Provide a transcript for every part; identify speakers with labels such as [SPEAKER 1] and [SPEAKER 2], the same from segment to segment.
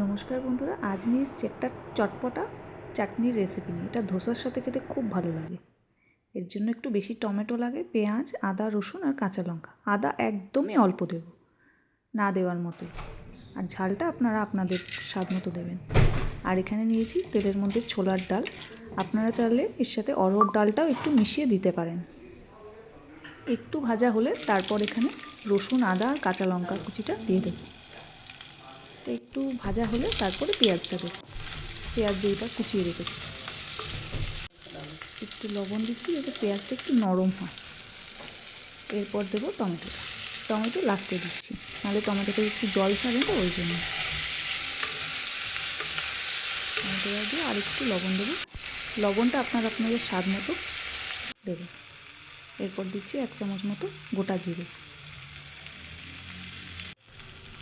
[SPEAKER 1] নমস্কার বন্ধুরা, আজ নিয়ে এসেছি একটা চটপটা চাটনির রেসিপি নিয়ে। এটা ধোসার সাথে খেতে খুব ভালো লাগে। এর জন্য একটু বেশি টমেটো লাগে, পেঁয়াজ, আদা, রসুন আর কাঁচা লঙ্কা। আদা একদমই অল্প দেব, না দেওয়ার মতোই। আর ঝালটা আপনারা আপনাদের স্বাদ মতো দেবেন। আর এখানে নিয়েছি তেলের মধ্যে ছোলার ডাল। আপনারা চাইলে এর সাথে অরহর ডালটাও একটু মিশিয়ে দিতে পারেন। একটু ভাজা হলে তারপর এখানে রসুন, আদা আর কাঁচা লঙ্কা কুচিটা দিয়ে দেবো। একটু ভাজা হলে তারপরে পেঁয়াজটা দেবো। পেঁয়াজ যেটা কুচিয়ে রেখেছি, একটু লবণ দিচ্ছি যাতে পেঁয়াজটা একটু নরম হয়। এরপর দেবো টমেটো লাস্টে দিচ্ছি, নাহলে টমেটোতে একটু জল ছাড়ে তো, ওই জন্য টমেটো দিয়ে আর একটু লবণ দেবো। লবণটা আপনাদের স্বাদ মতো দেবেন। এরপর দিচ্ছি 1 চামচ মতো গোটা জিরে।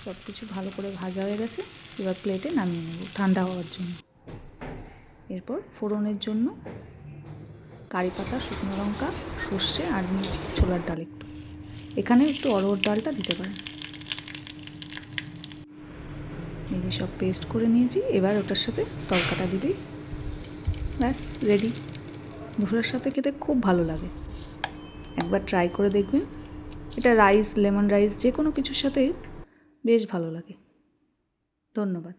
[SPEAKER 1] সব কিছু ভালো করে ভাজা হয়ে গেছে, এবার প্লেটে নামিয়ে নেব ঠান্ডা হওয়ার জন্য। এরপর ফোড়নের জন্য কারি পাতা, শুকনো লঙ্কা, সর্ষে আর নিয়েছি ছোলার ডাল একটু। এখানে একটু অরহর ডালটা দিতে পারেন। এই সব পেস্ট করে নিয়েছি, এবার ওটার সাথে তড়কাটা দিলেই ব্যাস রেডি। ধোসার সাথে খেতে খুব ভালো লাগে, একবার ট্রাই করে দেখবেন। এটা রাইস, লেমন রাইস, যে কোনো কিছুর সাথে বেশ ভালো লাগে। ধন্যবাদ।